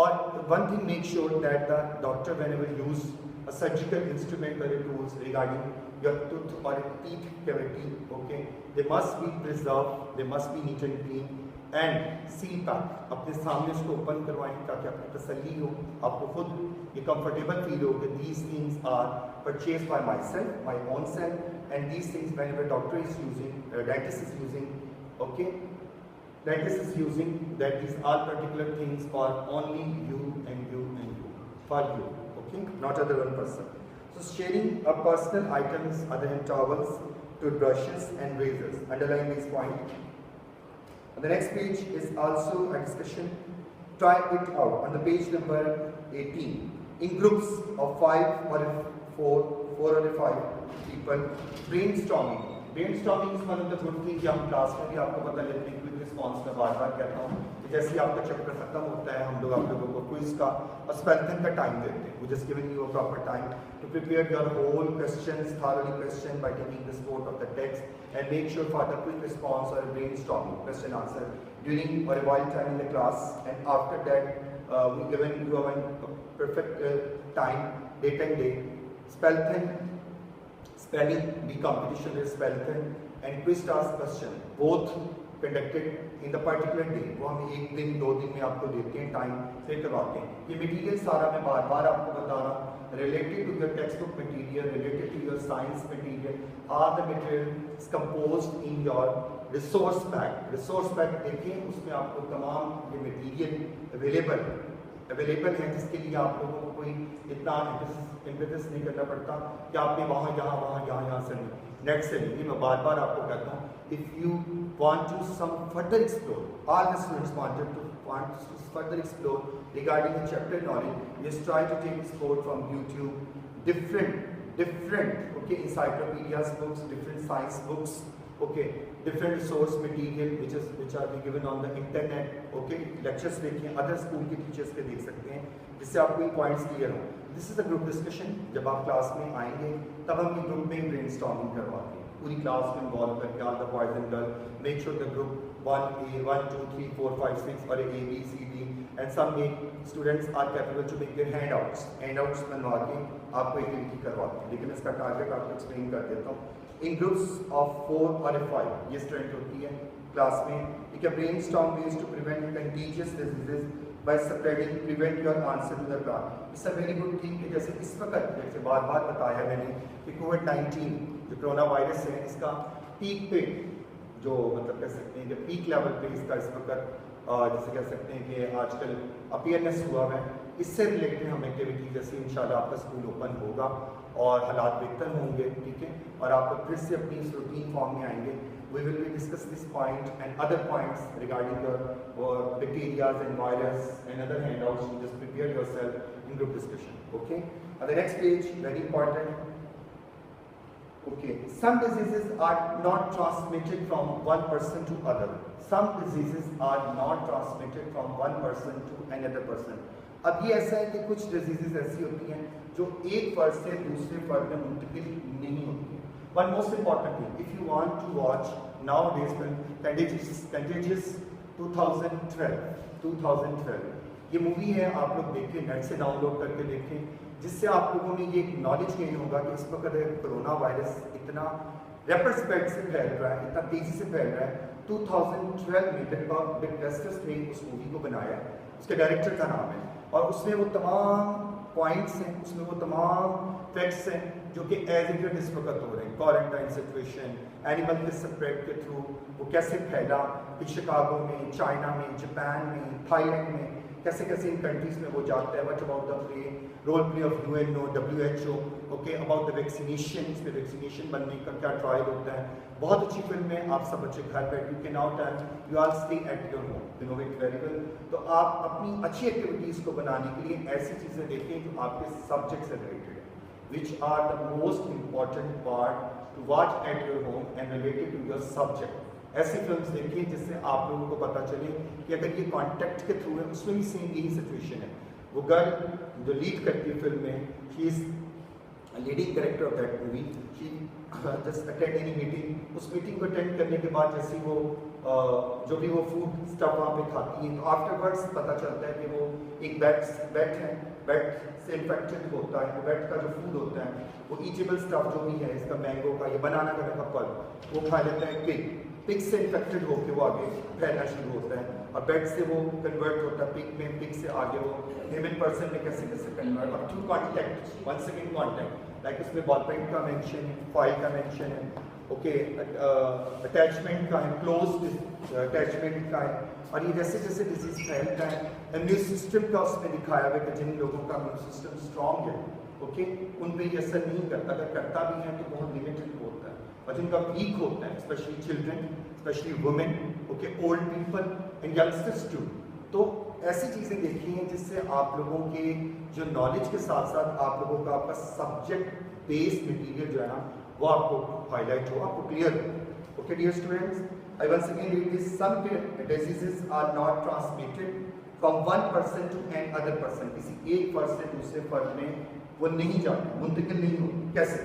Speaker 2: और one thing, make sure that the doctor whenever use a surgical instrument or a tools regarding your tooth or teeth cavity, okay? They must be preserved, they must be neat and clean, and seal pack अपने सामने उसको open करवाएं ताकि आपको तसल्ली हो, आपको खुद ये कंफर्टेबल फील हो कि these things are purchase by my self, my own self, and these things whenever doctor is using, dentist is using, okay, dentist is using that these all particular things for only you and you and you, for you, okay, not other one person. So sharing of personal items other than towels, toothbrushes and razors, underline this point. On the next page is also a discussion. Try it out on the page number 18. In groups of 5 or 4 or 5 people, brainstorming. Brainstorming is one of the good things कि हम class में भी आपको पता लेते हैं, quick response में बार बार कहता हूँ कि जैसे ही आपका चैप्टर खत्म होता है हम लोग आप लोगों को क्विज का और स्पेलिंग का टाइम देते हैं। We just giving you a proper time to prepare your whole questions, thoroughly question by taking the sport of the text and make sure for the quick response or brainstorming question answer during or while time in the class, and after that we given you a perfect time, date and day, spelling bee competition with spelling and quiz task question both conducted in the particular day। वो हम एक दिन 2 दिन में आपको देते हैं, time फिर करवाते हैं। ये मटेरियल सारा मैं बार बार आपको बता रहा हूँ, related to your textbook material, related to your science material, all the material is composed in your resource pack। resource pack देखिए, उसमें आपको तमाम ये मटेरियल अवेलेबल है, जिसके लिए आप लोगों को कोई इतना इम्पेसिस नहीं करना पड़ता कि आपने यहाँ से नेट से नहीं। मैं बार बार आपको कहता हूँ, if you want to some further explore, all the students want to further explore regarding the chapter knowledge, just try to take support from YouTube, different okay, encyclopedias books, different science books, okay, different resource material which are being given on the internet, okay, lectures देखिए, other school के teachers के देख सकते हैं, जिससे आपको ये points clear हो। This is a group discussion। जब आप क्लास में आएंगे तब हम ग्रुप में brainstorming करवाते हैं, पूरी क्लास में इन्वॉल्व करके all the boys and girls, make sure the group 1A, 1, 2, 3, 4, 5, 6 और A, B, C, D, and some students are capable to make their handouts बनवा के आपको एक दिन की करवाते हैं, लेकिन इसका टारगेट आपको एक्सप्लेन कर देता हूँ। In groups of 4 or 5 ये स्ट्रेंथ होती है क्लास में। You can brainstorm ways to prevent contagious diseases by spreading, prevent your answer to the class। It's a very good thing कि जैसे इस वक्त जैसे बार बार बताया मैंने कि कोविड-19 जो कोरोना वायरस है, इसका पीक पे जो मतलब कह सकते हैं कि पीक लेवल पे इसका इस वक्त जैसे कह सकते हैं कि आजकल अपियरनेस हुआ है, इससे रिलेटेड हम एक्टिविटी जैसे इंशाल्लाह आपका स्कूल ओपन होगा और हालात बेहतर होंगे, ठीक है, और आप फिर से अपनी इस रूटीन फॉर्म में आएंगे. We will be discuss this point and other points regarding your bacteria and virus and other handouts. You just prepare yourself in group discussion. Okay. On the next page, very important. Okay. Some diseases are not transmitted from one person to other. Some diseases are not transmitted from one person to another person. अब ये ऐसा है कि कुछ diseases ऐसी होती हैं जो एक फर्द से दूसरे फर्द में मुंतकिल नहीं होती हैं. One most important thing, if you want to watch nowadays film Contagious 2012, ये मूवी है, आप लोग देखें, नेट से डाउनलोड करके देखें, जिससे आप लोगों में ये नॉलेज गेन होगा कि इस वक्त कोरोना वायरस इतना रैपिड स्पीड से फैल रहा है, इतना तेजी से फैल रहा है. 2012 में बिग ब्लास्टर्स ने उस मूवी को बनाया, उसके डायरेक्टर का नाम है, और उसमें वो तमाम पॉइंट्स हैं, उसमें वो तमाम फैक्ट्स हैं जो कि एज इट इस वक्त हो रहे हैं. क्वारंटाइन सिचुएशन, एनिमल के स्प्रेड के थ्रू वो कैसे फैला, शिकागो में, चाइना में, जापान में, थाईलैंड में, कैसे कैसे इन कंट्रीज में वो जाता है. What about the role play of UNO, WHO, okay, about the vaccination, इस पर वैक्सीनेशन बनने का क्या ट्रायल होता है. बहुत अच्छी फिल्म है, आप सब बच्चे घर बैठ, you can out and you are stay at your home, you know it very well. तो आप अपनी अच्छी एक्टिविटीज़ को बनाने के लिए ऐसी चीज़ें देखें जो आपके सब्जेक्ट से रिलेटेड है, which are the most important part to watch at your home and related to your subject. ऐसी फिल्म्स देखिए जिससे आप लोगों को पता चले कि अगर ये कॉन्टेक्ट के थ्रू है, उसमें भी सेम यही सिचुएशन है. वो गर्ल जो लीड करती है फिल्म में, she is leading character of that movie, she just attend any meeting. उस मीटिंग को अटेंड करने के बाद जैसे वो जो भी वो फूड स्टफ वहाँ पे खाती है, तो आफ्टरवर्ड्स पता चलता है कि वो एक बैट है, बैट से इन्फेक्टेड होता है. वो बैट का जो फूड होता है, वो ईटेबल स्टफ जो भी है, इसका मैंगो का, ये बनाना का पल, वो खा लेता है पिग से इन्फेक्टेड होकर वो आगे फैलना शुरू होता है, और बैट से वो कन्वर्ट होता है पिग में, पिग से आगे वो ह्यूमन पर्सन में कैसे कैसे कन्वर्ट, और through contact, one second contact, like उसमें बॉल पेन का मेंशन है, फाइल का मेंशन है, ओके, अटैचमेंट का है, क्लोज अटैचमेंट का है. और ये जैसे जैसे डिजीज फैलता है, इम्यून सिस्टम का उसमें दिखाया हुआ है कि जिन लोगों का इम्यून सिस्टम स्ट्रॉन्ग है, ओके, उन पर ये असर नहीं करता, अगर करता भी है तो बहुत लिमिटेड होता है, और जिनका वीक होता है, specially children, specially women, okay, old people and youngsters too. तो ऐसी चीज़ें देखी हैं जिससे आप लोगों के जो नॉलेज के साथ साथ आप लोगों का आपका सब्जेक्ट बेस्ड मटीरियल जो है ना, वो आपको हाईलाइट हो, आपको क्लियर हो. Okay dear students, I once again read this. Some diseases are not transmitted from one person to another person. किसी एक फर्द से दूसरे फर्द में वो नहीं जाते, मुंतकिल नहीं होते. कैसे?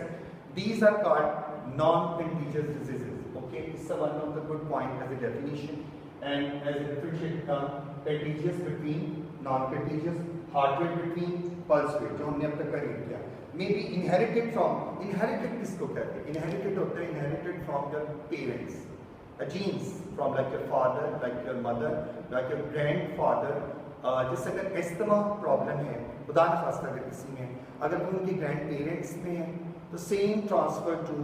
Speaker 2: These are called non-contagious diseases. Okay, it's one of the good point as a definition and as a differentiate contagious between non-contagious, heart rate between pulse rate, जो हमने अब तक का read किया. May be inherited from, inherited किसको कहते हैं? Inherited होता है inherited from your parents, genes from like your father, like your mother, like your grandfather. जैसे अगर एस्थमा प्रॉब्लम है, खुदा न खास्ता अगर किसी में, अगर वो उनके ग्रैंड पेरेंट्स में है, तो same transfer to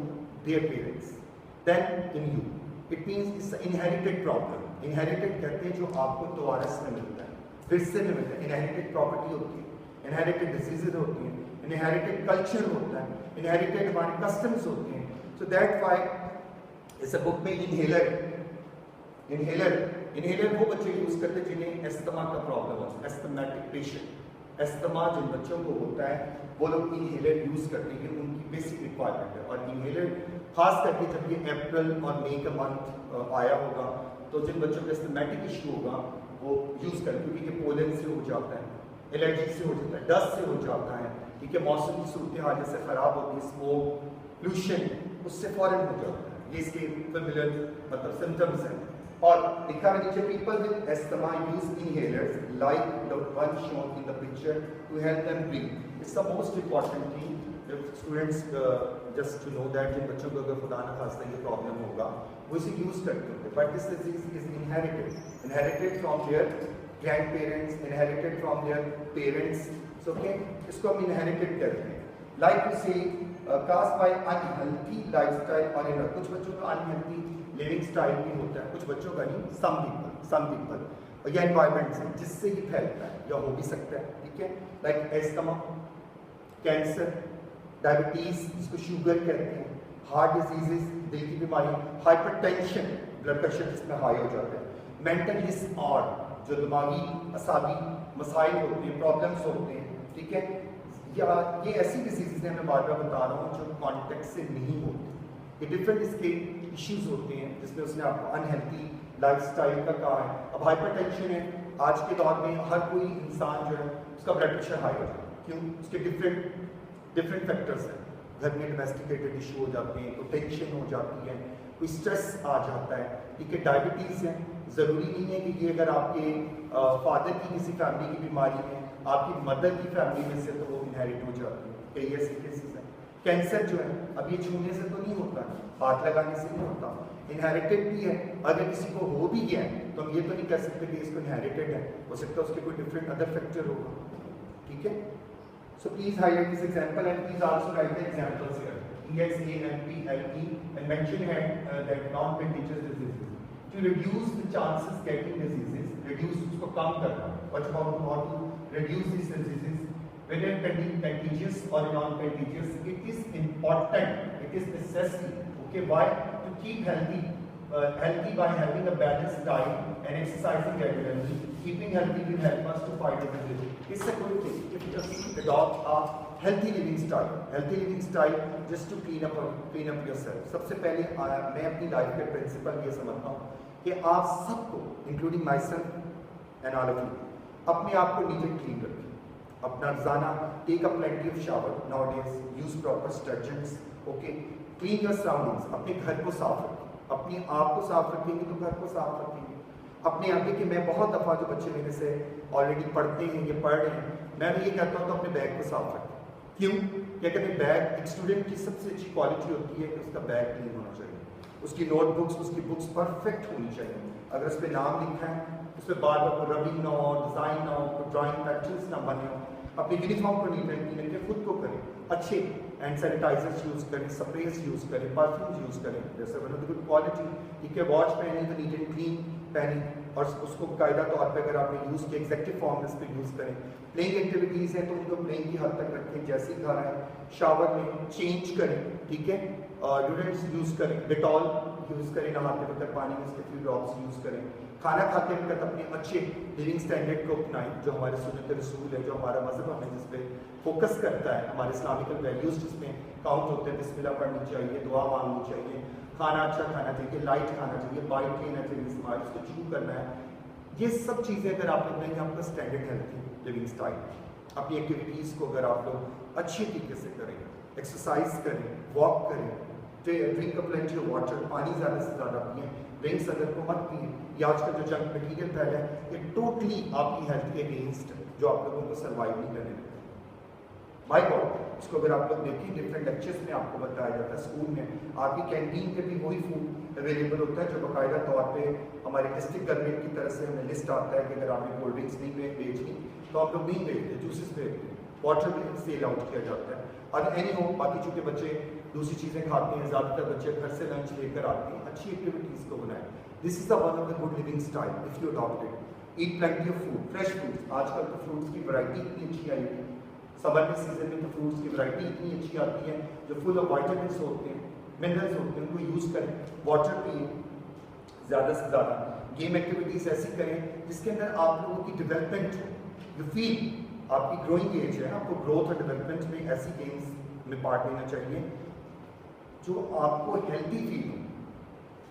Speaker 2: their parents, then in you. It means it's an inherited problem. Inherited कहते हैं जो आपको दोबारा में मिलता है, विरसे में मिलता है. Inherited property होती है, inherited diseases होती हैं, inherited culture होता है, inherited हमारे customs होते हैं. So that's why इस बुक में inhaler वो बच्चे यूज करते हैं जिन्हें एस्थमा का प्रॉब्लम हो, एस्थमेटिक पेशेंट. एस्थमा जिन बच्चों को होता है वो लोग इनहेलर यूज़ करते हैं, उनकी बेसिक रिक्वायरमेंट है. और इनहेलर खास करके जब ये अप्रैल और मई का मंथ आया होगा, तो जिन बच्चों का एस्थमेटिक इशू होगा वो यूज़ करें, क्योंकि ये पोलन से हो जाता है, एलर्जी से हो जाता है, डस्ट से हो जाता है, ठीक है, मौसम की सूरत हाल जैसे ख़राब होती है, स्मोक, पोल्यूशन, उससे फ़ौरन हो जाता है. ये इसके फेमिलियर मतलब सिम्टम्स हैं. और लिखा है नीचे, people with asthma use inhalers like the one shown in the picture to help them breathe. It's the most important thing students just to know that जिन बच्चों को अगर खुदा न खास्ता ये प्रॉब्लम होगा वो इसे यूज करते होंगे. But this disease is inherited from their grandparents, inherited from their parents. Okay, इसको हम इनहेरिटेड कहते हैं. Like to say caused by unhealthy lifestyle और कुछ बच्चों का अनहेल्थी लिविंग स्टाइल भी होता है, कुछ बच्चों का नहीं, सम पीपल. या एनवायरनमेंट से जिससे ये फैलता है या हो भी सकता है, ठीक है। लाइक एस्थमा, कैंसर, डायबिटीज जिसको शुगर कहते हैं, हार्ट डिजीजेस दिल की बीमारी, हाइपरटेंशन ब्लड प्रेशर जिसमें हाई हो जाता है, मेंटल डिसऑर्डर जो दिमागी असाबी मसाइल होते हैं, प्रॉब्लम्स होते हैं, ठीक है। या ये ऐसी डिजीजेज हैं मैं बार बार बता रहा हूँ जो कॉन्टेक्ट से नहीं होती, ये डिफरेंट इसके इश्यूज होते हैं जिसमें उसने आपको अनहेल्थी लाइफस्टाइल का कहा है। अब हाइपरटेंशन है, आज के दौर में हर कोई इंसान जो है उसका ब्लड प्रेशर हाई हो जाता है, क्यों? उसके डिफरेंट फैक्टर्स हैं, घर में डोमेस्टिकेटेड इशू हो जाते हैं, कोई टेंशन हो जाती है, कोई स्ट्रेस आ जाता है, ठीक है। डायबिटीज़ है, ज़रूरी नहीं है कि ये अगर आपके फादर की किसी फैमिली की बीमारी है, आपकी मदर की फैमिली में से तो वो इनहेरिट हो जाती है, कई ऐसे केसेस हैं। कैंसर जो है अब ये छूने से तो नहीं होता, हाथ लगाने से नहीं होता, इनहेरिटेड भी है। अगर किसी को हो भी गया है तो हम ये तो नहीं कह सकते कि इसको इनहेरिटेड है, हो सकता है उसके कोई डिफरेंट अदर फैक्टर होगा, ठीक है। So please highlight this example and please also write the examples here. EXAMPLE and mention here that non-contagious diseases. To reduce the chances getting diseases, reduce उसको कम करना. What about how to reduce these diseases? Whether contagious or non-contagious, it is important, it is necessary. Okay, why? To keep healthy by having a balanced diet and exercising regularly. Keeping healthy will help us to fight disease. It's a good thing if you just adopt a healthy living style just to clean up yourself. सबसे पहले मैं अपनी life के principal ये समझता हूँ कि आप सबको including my self and all of you अपने आप को नीट एंड क्लीन रखें, अपना रोजाना take a plenty of shower nowadays, use proper detergents, okay, clean your surroundings, अपने घर को साफ रखें, अपने आप को साफ रखेंगे तो घर को साफ रखेंगे। अपने आगे कि मैं बहुत दफ़ा जो बच्चे मेरे से ऑलरेडी पढ़ते हैं ये पढ़ रहे हैं, मैं भी ये कहता हूँ तो अपने बैग को साफ रखें। क्यों? क्या कहते हैं, बैग एक स्टूडेंट की सबसे अच्छी क्वालिटी होती है कि उसका बैग क्लीन होना चाहिए, उसकी नोटबुक्स, उसकी बुक्स परफेक्ट होनी चाहिए। अगर उस पर नाम लिखा है उस पर बार बार कोई रबिंग ना हो, डिज़ाइन ना हो, कोई ड्राइंग पैटर्न्स ना बने हो, अपनी यूनिफॉर्म को नीट एंड क्लीन रखें, खुद को करें, अच्छे एंड सैनिटाइजर्स यूज़ करें, स्प्रेस यूज़ करें, परफ्यूम्स यूज़ करें, जैसे one of the good quality, ठीक है। वॉच पहनी तो नीट एंड क्लीन पहनी और उसको कायदा तौर पे अगर आपने यूज़ किया एग्जैक्टिव फॉर्म में इस पर यूज़ करें। प्लेइंग एक्टिविटीज़ हैं तो उनको प्लेइंग की हद तक रखें, जैसे ही घर आए शावर में चेंज करें, ठीक है, ड्यूरेंट्स यूज़ करें, डेटॉल यूज़ करें, नहाते वक्त पानी में उसके फ्यू ड्रॉप्स यूज़ करें, खाना खाते वक्त अपने अच्छे लिविंग स्टैंडर्ड को अपनाएं जो हमारे सुन्नत रसूल है, जो हमारा मज़हब हमें जिस पे फोकस करता है, हमारे इस्लामिकल वैल्यूज़ जिसमें काउंट होते हैं, बिस्मिल्लाह पढ़नी चाहिए, दुआ मांगनी चाहिए, खाना अच्छा खाना चाहिए, लाइट खाना चाहिए, बाइट लेना चाहिए, इस्तेमाल उसको चू करना है। ये सब चीज़ें अगर आप लोग नहीं, आपका स्टैंडर्ड हेल्थी लिविंग स्टाइल, अपनी एक्टिविटीज़ को अगर आप लोग अच्छे तरीके से करें, एक्सरसाइज करें, वॉक करें, drink a plenty of water, पानी ज़्यादा से ज़्यादा पिएँ, ड्रिंक्स अगर को मत पिए। ये आजकल जो जंक मटीरियल फैला है ये टोटली आपकी हेल्थ के अगेंस्ट है, जो आप लोगों को सर्वाइव नहीं करने देता। माय गॉड, इसको अगर आप लोग देखिए डिफरेंट लेक्चर्स में आपको बताया जाता है, स्कूल में आपकी कैंटीन पे भी वही फूड अवेलेबल होता है जो बाकायदा तौर पे हमारे डिस्ट्रिक्ट गवर्नमेंट की तरफ से हमें लिस्ट आता है कि अगर आपने कोल्ड ड्रिंक्स नहीं बेचनी तो आप लोग नहीं बेचते, जूसेस बेचते, वाटर भी सेल आउट किया जाता है। और एनी हो, बाकी चूँकि बच्चे दूसरी चीज़ें खाते हैं, ज़्यादातर बच्चे घर से लंच लेकर आते हैं, अच्छी एक्टिविटीज़ को बनाएं। This is the one of the good living style if you adopt it. Eat plenty of food, fresh fruits, आजकल तो फ्रूट्स की वैरायटी इतनी अच्छी आई है, समर में सीजन में तो फ्रूट्स की वैरायटी इतनी अच्छी आती है जो फुल ऑफ वाइटामिन्स होते हैं, मिनरल्स होते हैं, उनको यूज़ करें, वाटर पिए ज़्यादा से ज़्यादा, गेम एक्टिविटीज़ ऐसी करें जिसके अंदर आप लोगों की डेवलपमेंट हो, यू फील आपकी ग्रोइंग एज है, आपको ग्रोथ और डेवलपमेंट में ऐसी गेम्स में पार्ट लेना चाहिए जो आपको हेल्दी फील हो,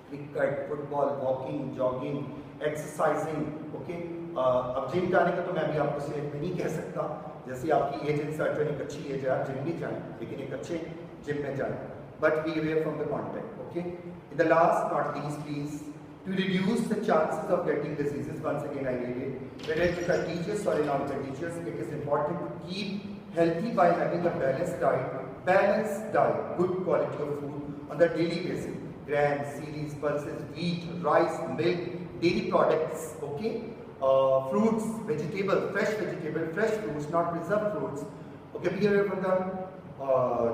Speaker 2: cricket, football, walking, jogging, exercising, okay. अब जिम जाने का तो मैं भी आपको से में नहीं कह सकता, जैसे आपकी एज इन सर्टन एक अच्छी एज है आप जिम भी जाएं, लेकिन एक अच्छे जिम में जाएं, but B aware from the contact, okay. In the last not least please, to reduce the chances of getting diseases, once again I read it, whether it's contagious or non-contagious, it is important to keep healthy by having a balanced diet, good quality of food on the daily basis, grains, cereals, pulses, wheat, rice, milk, dairy products, okay, fruits, fresh fruits, not preserved fruits, okay, be aware from the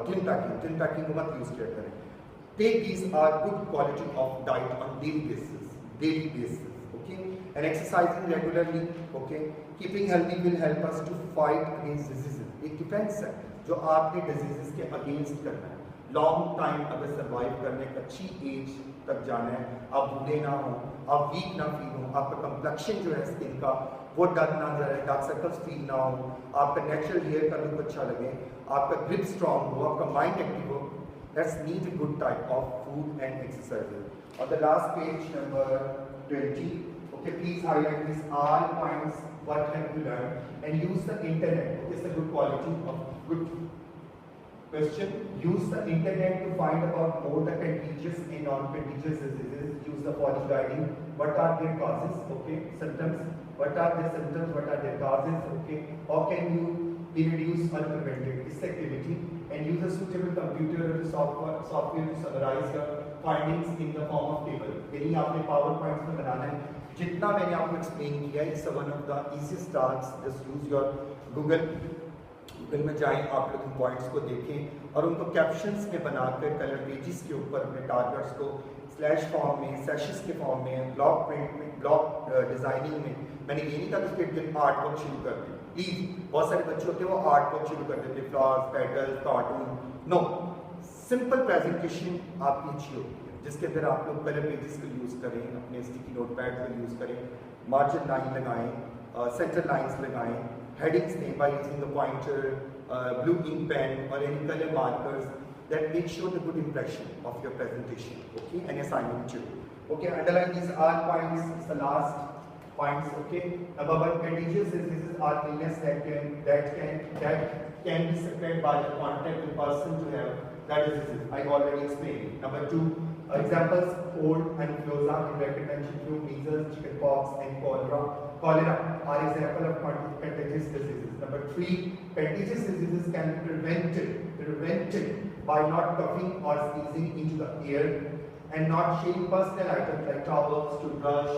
Speaker 2: tin packing को मत use किया करें। Take these are good quality of diet on daily basis, okay, and exercising regularly, okay, keeping healthy will help us to fight against diseases. एक defence है जो आपने diseases के against करना है, लॉन्ग टाइम अगर सर्वाइव करने एक अच्छी एज तक जाना है, आप बूढ़े ना हो, आप वीक ना फील हो, आपका कंप्लेक्शन जो है स्किन का वो डल ना जाए, डार्क सर्कल्स फील ना हो, आपका नेचुरल हेयर का लुक अच्छा लगे, आपका ग्रिप स्ट्रॉन्ग हो, आपका माइंड एक्टिव हो. Let's need a good type of food and exercise. On the last page, number 20, okay, please highlight these all points, what have you learned, and use the internet. It's a good quality of good question. Use the internet to find about more the contagious and non-contagious diseases. Use the following guiding. What are their causes? Okay, symptoms. What are their symptoms? What are their causes? Okay, how can you be reduced or prevented? This activity. And use a suitable computer or software to summarize your findings in the form of table. यही आपने PowerPoint में बनाना है. जितना मैंने आपको explain किया है, it's one of the easiest task. Just use your Google में जाएं, आप लोग इन पॉइंट्स को देखें और उनको कैप्शंस में बनाकर कलर पेजेस के ऊपर अपने टारगेट्स को स्लैश फॉर्म में, सेशंस के फॉर्म में, ब्लॉक प्रिंट में, ब्लॉक डिजाइनिंग में. मैंने ये नहीं कहा कि दिन आर्ट वर्क शुरू कर दें. प्लीज, बहुत सारे बच्चे होते हैं वो आर्ट वर्क शुरू कर देते हैं, flowers, petals, cartoon. No, simple presentation आपकी अच्छी होती है जिसके अंदर आप लोग कलर पेजेस को यूज़ करें, अपने स्टिकी नोट पैड को यूज़ करें, मार्जिन लाइन लगाएं, सेंटर लाइंस लगाएं, हेडिंग्स दें by using the pointer, blue ink pen और any colour markers that make sure the good impression of your presentation. Okay, and assignment too. Okay, underline these all points. It's the last points. Okay, number one, contagious diseases are illness that can be spread by the contact with person to have that disease. I already explained. Number two, examples: cold, influenza, mentioned flu, measles, chickenpox, and cholera. Cholera are example of contagious diseases. Number three, contagious diseases can be prevented by not coughing or sneezing into the air and not sharing personal items like towels, toothbrush,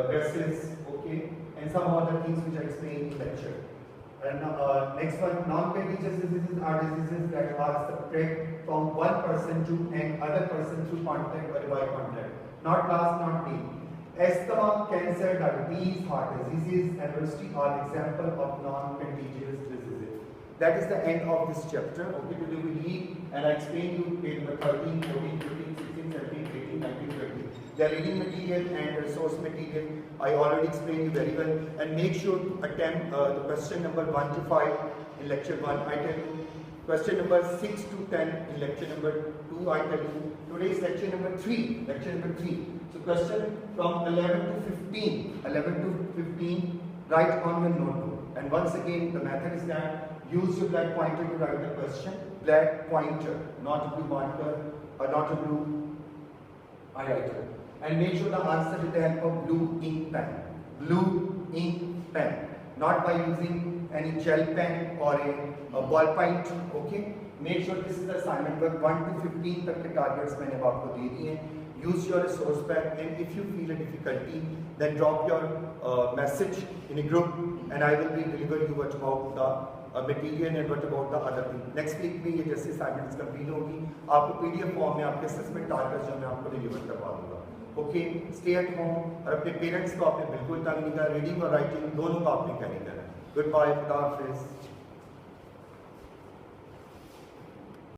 Speaker 2: dresses, okay, and some other things which I explained in lecture. And next one, non-contagious diseases are diseases that are spread from one person to another person through contact or by contact. Not last, not least. Asthma, cancer, diabetes, heart diseases, and obesity are example of non-contagious diseases. That is the end of this chapter. Okay, today we read and I explain you page number 13, 14, 15, 16, 17, 18, 19, 20. The reading material and resource material I already explained you very well. And make sure to attempt the question number 1 to 5 in lecture 1. I tell you question number 6 to 10 in lecture number 2. I tell you today's lecture number 3. Lecture number 3. So question from 11 to 15. Write on your notebook. And once again, the method is that use your black pointer to write the question. Black pointer, not a blue marker or not a blue highlighter. And make sure the answer with the help of blue ink pen. Blue ink pen. Not by using any gel pen or a ball point. Okay. Make sure this is the assignment work 1 to 15 तक के targets मैंने आपको दे दिए हैं. Use your resource pack, and if you feel a difficulty, then drop your message in a group, and I will be deliver you what about the material and what about the other thing. Next week में ये जैसे assignments complete होगी, आपको PDF form में आपके assessment targets जो मैं आपको deliver करवा दूँगा. Okay, stay at home और अपने पेरेंट्स को आपने बिल्कुल तंग नहीं करना. रीडिंग और राइटिंग दोनों का आपने क्या नहीं करना. Goodbye, खुदा हाफिज़.